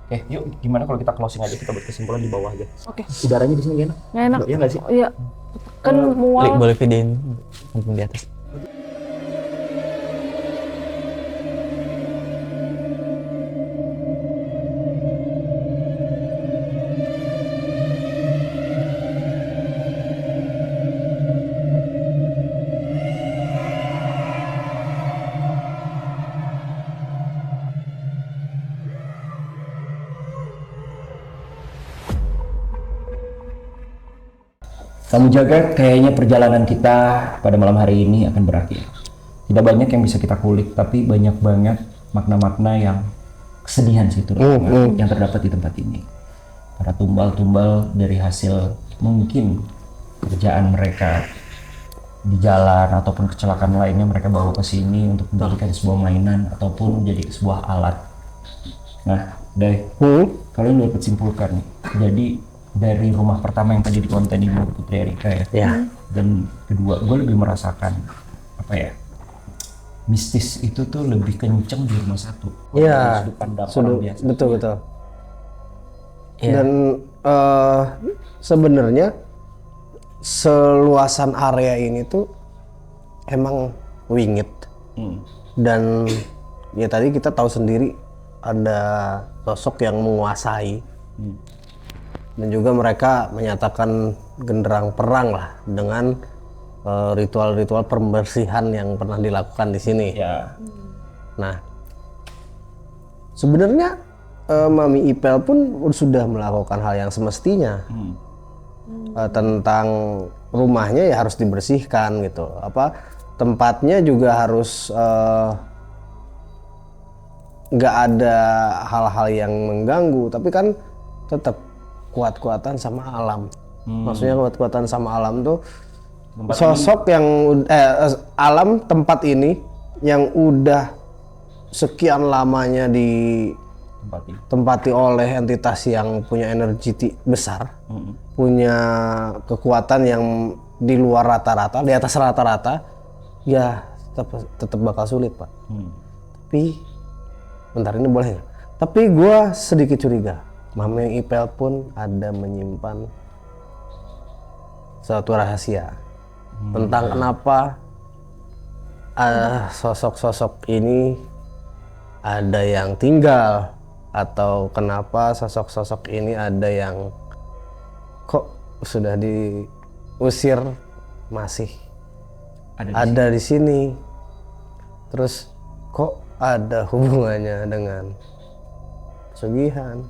Oke, yuk gimana kalau kita closing aja, kita buat kesimpulan di bawah aja. Oke. Udaranya di sini enak. Nggak enak. Iya nggak sih? Oh, iya. Kan Klik, mual. boleh videoin mumpung di atas. Kamu jaga, kayaknya perjalanan kita pada malam hari ini akan berakhir. Tidak banyak yang bisa kita kulik, tapi banyak banget makna-makna yang kesedihan sih terutama yang terdapat di tempat ini. Para tumbal-tumbal dari hasil mungkin kerjaan mereka di jalan ataupun kecelakaan lainnya mereka bawa ke sini untuk menjadikan sebuah mainan ataupun menjadi sebuah alat. Nah, Dai, kalian dapat simpulkan nih. Jadi dari rumah pertama yang tadi di konten Ibu Putri Erika ya. Ya. Dan kedua, gue lebih merasakan apa ya? Mistis itu tuh lebih kenceng di rumah satu. Iya. Sudut pandang orang biasa. Betul betul. Iya. Dan sebenarnya seluasan area ini tuh emang wingit. Dan ya tadi kita tahu sendiri ada sosok yang menguasai. Dan juga mereka menyatakan genderang perang lah dengan ritual-ritual pembersihan yang pernah dilakukan di sini. Ya. Nah, sebenarnya Mami Ipel pun sudah melakukan hal yang semestinya. Tentang rumahnya ya harus dibersihkan gitu. Apa tempatnya juga harus nggak ada hal-hal yang mengganggu. Tapi kan tetap kuat-kuatan sama alam. Maksudnya kuat-kuatan sama alam tuh sosok yang alam tempat ini yang udah sekian lamanya ditempati oleh entitas yang punya energi besar, punya kekuatan yang di luar rata-rata, di atas rata-rata, ya tetap bakal sulit pak. Tapi bentar ini boleh nggak? Tapi gue sedikit curiga. Mami Ipel pun ada menyimpan suatu rahasia tentang kenapa sosok-sosok ini ada yang tinggal atau kenapa sosok-sosok ini ada yang kok sudah usir masih ada di sini. Terus kok ada hubungannya dengan pesugihan?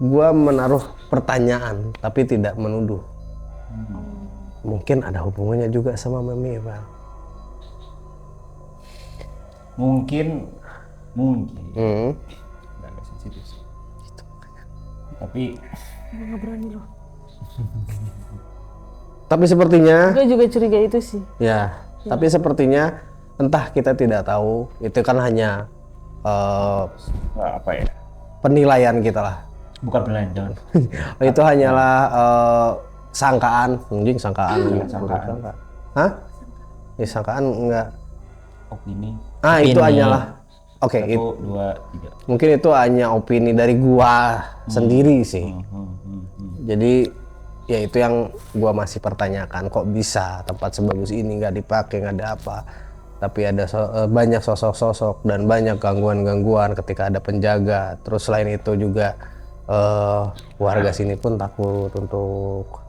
Gua menaruh pertanyaan tapi tidak menuduh. Mungkin ada hubungannya juga sama Mami, Bang. Mungkin nggak sensitif sih. Tapi Gue nggak berani loh. Tapi sepertinya Gue juga curiga itu sih. ya, tapi sepertinya entah kita tidak tahu, itu kan hanya apa ya? penilaian kita lah. Bukan penilaian, jangan. Itu hanyalah sangkaan, anjing sangkaan. Sangkaan. Hah? Ya sangkaan enggak. Opini. Itu Opini. hanyalah. Oke, 1, 2, 3. mungkin itu hanya opini dari gua sendiri sih. Jadi ya itu yang gua masih pertanyakan, kok bisa tempat sebagus ini nggak dipakai, nggak ada apa. Tapi ada banyak sosok-sosok dan banyak gangguan-gangguan ketika ada penjaga. Terus selain itu juga warga sini pun takut untuk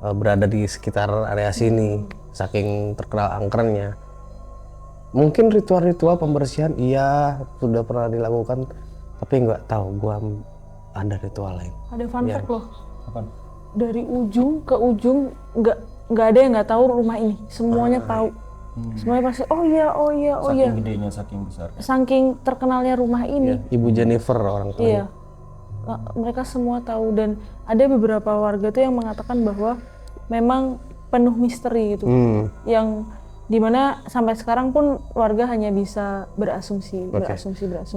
berada di sekitar area sini saking terkenal angkernya. Mungkin ritual-ritual pembersihan iya sudah pernah dilakukan, tapi nggak tahu gua ada ritual lain. Ada fun fact loh. Apaan? Dari ujung ke ujung nggak ada yang nggak tahu rumah ini. Semuanya tahu. Semuanya pasti oh iya. Saking gedenya, saking besar. Saking terkenalnya rumah ini. Ibu Jennifer orang tuanya. Iya. Mereka semua tahu dan ada beberapa warga tuh yang mengatakan bahwa memang penuh misteri gitu. Yang dimana sampai sekarang pun warga hanya bisa berasumsi.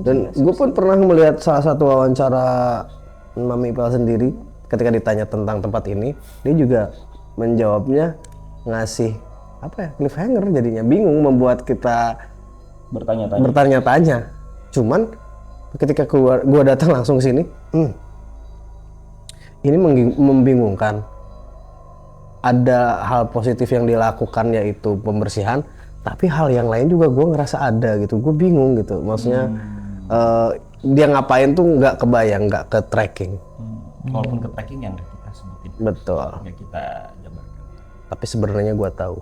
Dan gue pun pernah melihat salah satu wawancara Mami Ipal sendiri ketika ditanya tentang tempat ini, dia juga menjawabnya ngasih apa ya, cliffhanger, jadinya bingung, membuat kita bertanya-tanya. Cuman ketika gua datang langsung ke sini, ini membingungkan. Ada hal positif yang dilakukan yaitu pembersihan, tapi hal yang lain juga gue ngerasa ada gitu. Gue bingung gitu, maksudnya dia ngapain tuh nggak kebayang, nggak ke tracking. Walaupun ke tracking yang kita sebutin. Betul. Yang kita jabarkan. Tapi sebenarnya gue tahu.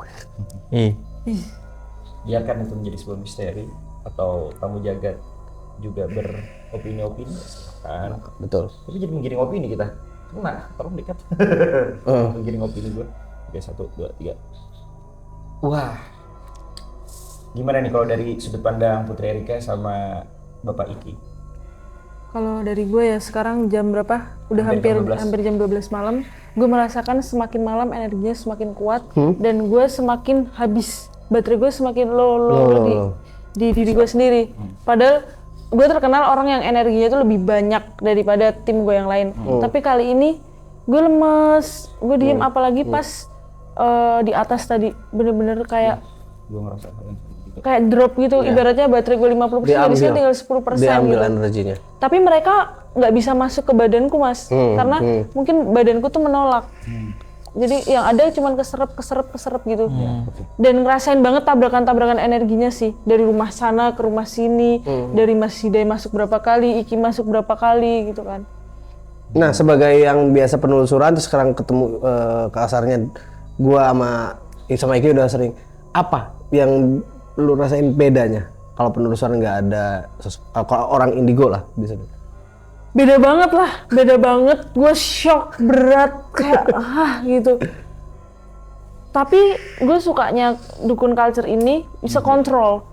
Biarkan itu menjadi sebuah misteri atau tamu jagat juga beropini-opini kan. Betul. Tapi jadi menggiring opini kita. Kena, tolong dikat. Menggiring opini gue. Oke, 1, 2, 3. Wah. Gimana nih kalau dari sudut pandang Putri Erika sama Bapak Iki? Kalau dari gue ya sekarang jam berapa? Udah hampir jam 12 malam. Gue merasakan semakin malam energinya semakin kuat dan gue semakin habis. Baterai gue semakin low di diri gue sendiri. Padahal gue terkenal orang yang energinya itu lebih banyak daripada tim gue yang lain. Tapi kali ini gue lemes, gue diem apalagi pas di atas tadi bener-bener kayak Gue ngerasa gitu. kayak drop gitu. Ibaratnya baterai gue 50%, jadi sekarang tinggal 10% Diambil gitu. energinya. Tapi mereka nggak bisa masuk ke badanku mas, karena mungkin badanku tuh menolak. Jadi yang ada cuma keserep gitu. Dan ngerasain banget tabrakan-tabrakan energinya sih. Dari rumah sana ke rumah sini, dari Mas Hidai masuk berapa kali, Iki masuk berapa kali gitu kan. Nah, sebagai yang biasa penelusuran, terus sekarang ketemu kasarnya gua sama Iki udah sering. Apa yang lu rasain bedanya kalau penelusuran nggak ada kalau orang indigo lah bisa? Beda banget. Gue shock berat kayak gitu. Tapi gue sukanya dukun culture ini bisa kontrol.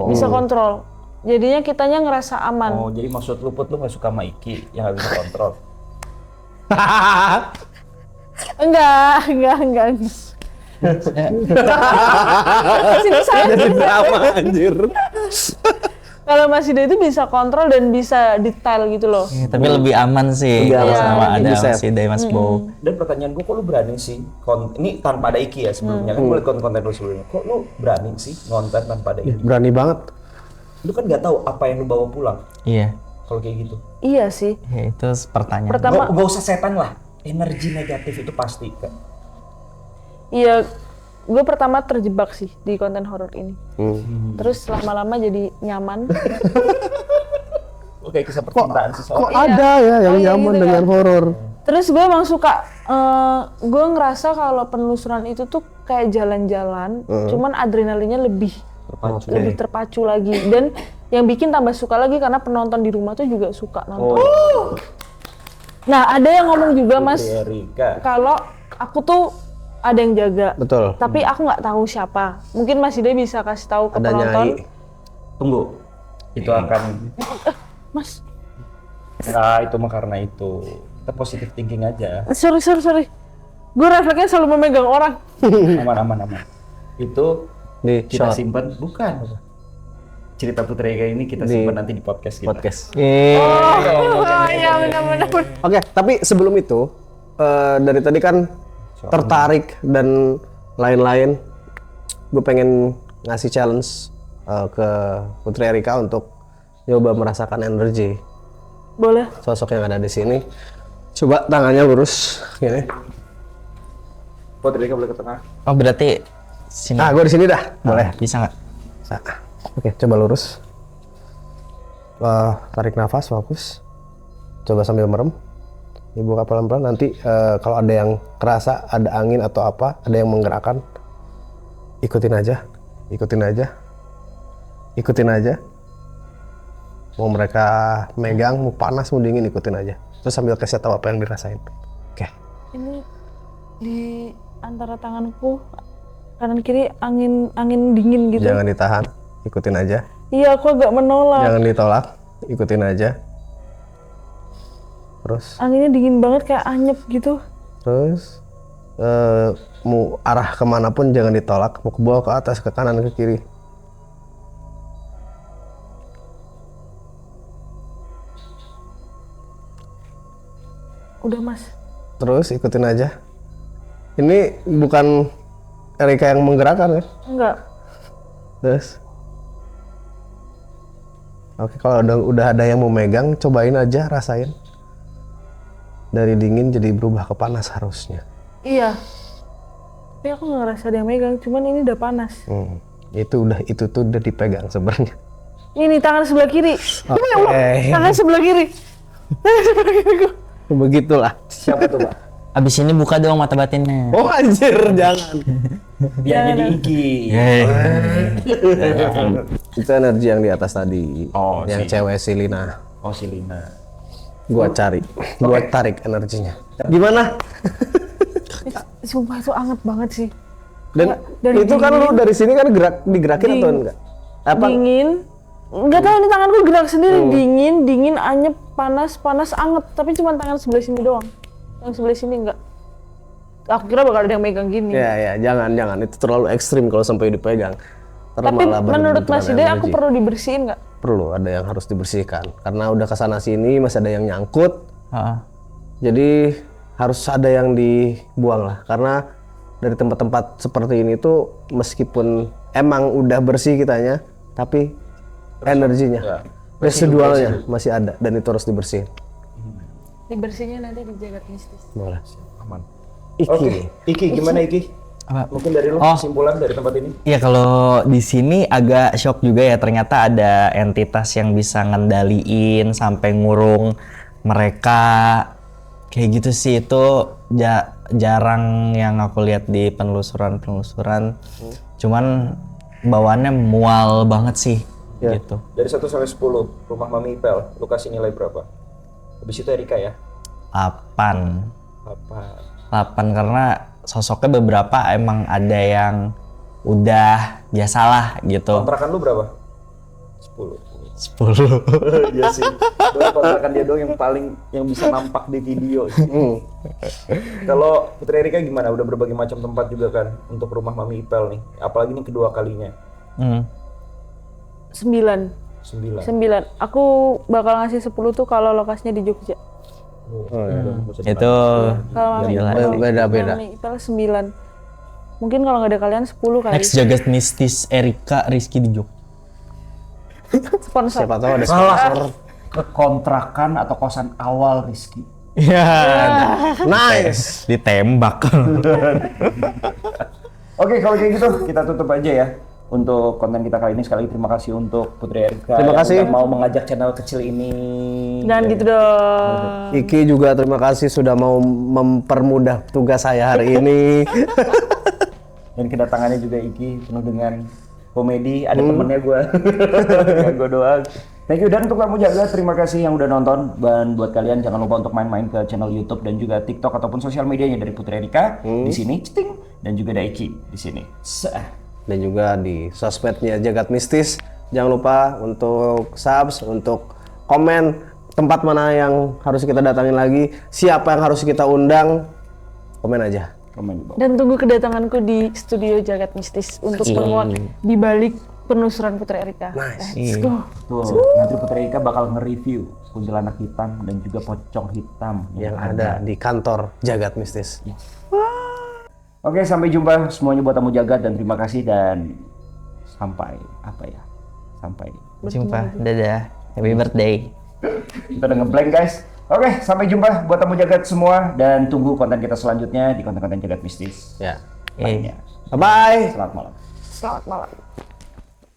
Bisa kontrol. Jadinya kitanya ngerasa aman. Oh, jadi maksud lu Put, lu gak suka sama Iki yang gak bisa kontrol? Enggak. Sini saya. Jadi drama anjir. Kalau Mas Hidai itu bisa kontrol dan bisa detail gitu loh. Tapi lebih aman sih Lebih kalau aman. sama ada Bisa. Mas Hidai, Mas Bow. Dan pertanyaan gue, kok lu berani sih? Ini tanpa ada Iki ya sebelumnya, kan gue liat konten lu sebelumnya. Kok lu berani sih ngonten tanpa ada Iki? Berani banget. Lu kan gak tahu apa yang lu bawa pulang Iya. kalau kayak gitu. Iya sih. Ya, itu pertanyaan. Pertama, Gak usah setan lah, energi negatif itu pasti kan. iya, gue pertama terjebak sih di konten horor ini. Terus lama-lama jadi nyaman. Oke, kisah percintaan seseorang. Kok ada ya yang Oh, iya nyaman gitu dengan kan. horor? Terus gue emang suka, gue ngerasa kalau penelusuran itu tuh kayak jalan-jalan, cuman adrenalinnya lebih terpacu lagi. Dan yang bikin tambah suka lagi karena penonton di rumah tuh juga suka nonton. Nah, ada yang ngomong juga Mas, kalau aku tuh ada yang jaga. Betul. Tapi aku nggak tahu siapa. Mungkin Mas Ide bisa kasih tahu ke Ada penonton. Nyai. Tunggu. Itu akan Mas, itu mah karena itu. Kita positive thinking aja. sorry. Gue refleksnya selalu memegang orang. Aman. Itu Di kita shot. simpan, bukan. Cerita Putri Eka ini kita simpan nanti di podcast kita. Oh iya benar-benar. Oke, tapi sebelum itu dari tadi kan tertarik dan lain-lain, gue pengen ngasih challenge ke Putri Erika untuk coba merasakan energi Boleh. sosok yang ada di sini. Coba tangannya lurus, gini. Putri Eka boleh ke tengah. Oh berarti sini. Nah, gue di sini dah, boleh. Bisa nggak? Bisa. Oke, coba lurus. Tarik nafas, fokus. Coba sambil merem. Dibuka pelan-pelan. Nanti kalau ada yang kerasa, ada angin atau apa, ada yang menggerakkan, ikutin aja. Mau mereka megang, mau panas, mau dingin, ikutin aja. Terus sambil kasih tahu apa yang dirasain. Oke. Ini di antara tanganku kanan kiri angin dingin gitu. Jangan ditahan, ikutin aja. Iya, aku agak menolak. Jangan ditolak, ikutin aja. Terus Anginnya dingin banget kayak anyep gitu. Terus mau arah kemanapun jangan ditolak, mau ke bawah, ke atas, ke kanan, ke kiri. Udah Mas. Terus ikutin aja. Ini bukan Erika yang menggerakkan kan? Enggak. Terus oke, kalau udah ada yang mau megang, cobain aja, rasain. Dari dingin jadi berubah ke panas harusnya. Iya. Tapi aku nggak ngerasa ada yang megang, cuman ini udah panas. Itu tuh udah dipegang sebenarnya. Ini tangan sebelah kiri. Oke. Tangan sebelah kiri. Begitulah. Siapa tuh, Pak? Abis ini buka dong mata batinnya. Oh anjir, jangan. Biar jadi Iki. Itu energi yang di atas tadi. Oh, yang cewek si Lina. Oh, si Lina. Gua cari. Gua tarik energinya. Gimana? Sumpah itu anget banget sih. Dan Dari itu kan lu dari sini kan digerakin atau enggak? Apa? Dingin. Enggak tahu ini tanganku gerak sendiri. Dingin, anyep, panas, anget. Tapi cuma tangan sebelah sini doang. Yang sebelah sini enggak. Aku kira bakal ada yang megang gini. Ya, jangan. Itu terlalu ekstrim kalau sampai dipegang. Ntar Tapi malah menurut berbenturan Mas Ide aku energi. perlu dibersihin nggak? Perlu, ada yang harus dibersihkan. Karena udah kesana sini masih ada yang nyangkut. Jadi harus ada yang dibuang lah. Karena dari tempat-tempat seperti ini tuh meskipun emang udah bersih kitanya, tapi energinya, residualnya masih ada dan itu harus dibersihin. Dibersihinnya nanti di jagat mistis. Boleh. Aman. Iki. Oke, Iki gimana Iki? Apa? Mungkin dari lu kesimpulan dari tempat ini? Iya kalau di sini agak shock juga ya, ternyata ada entitas yang bisa ngendaliin sampai ngurung mereka kayak gitu sih. Itu jarang yang aku lihat di penelusuran. Cuman bawaannya mual banget sih gitu. Dari 1 sampai 10, rumah Mami Ipel, lu kasih nilai berapa? Habis itu Erika ya? 8 Apa? karena sosoknya beberapa emang ada yang udah biasalah gitu. Kontrakan lu berapa? 10. 10. Iya sih. Itu kontrakan dia doang yang bisa nampak di video. Kalau Putri Erika gimana? Udah berbagai macam tempat juga kan untuk rumah Mami Ipel nih. Apalagi ini kedua kalinya. 9. 9. Aku bakal ngasih 10 tuh kalau lokasinya di Jogja. Itu Kalau Mami Beda-beda. Mami Ipel 9. Mungkin kalau nggak ada kalian 10 kali. next jagat mistis Erika Rizky di Jogja. Sponsor. Siapa tahu ada sponsor. Ke kontrakan atau kosan awal Rizky. Iya. Nice. Ditembak. Oke, kalau kayak gitu kita tutup aja ya. untuk konten kita kali ini. Sekali lagi terima kasih untuk Putri Erika Terima kasih. yang udah mau mengajak channel kecil ini. Dan gitu dong. Iki juga terima kasih sudah mau mempermudah tugas saya hari ini. Dan kedatangannya juga Iki penuh dengan komedi, ada temennya gue. Gue doang. Thank you. Dan untuk kamu jaga, terima kasih yang udah nonton. Dan buat kalian jangan lupa untuk main-main ke channel YouTube dan juga TikTok ataupun sosial medianya dari Putri Erika di sini, ceting, dan juga ada Iki di sini. Dan juga di sosmednya Jagat Mistis. Jangan lupa untuk subs, untuk komen tempat mana yang harus kita datangin lagi, siapa yang harus kita undang, komen aja. Komen di bawah. Dan tunggu kedatanganku di studio Jagat Mistis untuk menguak di balik penelusuran Putri Erika. Let's go. Tuh, nanti Putri Erika bakal nge-review kuntilanak hitam dan juga pocong hitam Yang ada di kantor Jagat Mistis. Oke, sampai jumpa semuanya buat tamu jagat dan terima kasih dan sampai sampai Jumpa, dadah, happy birthday. kita udah ngeblank guys. Oke, sampai jumpa buat tamu jagat semua dan tunggu konten kita selanjutnya di konten-konten jagat mistis Ya. lainnya. Bye bye. Selamat malam. Selamat malam.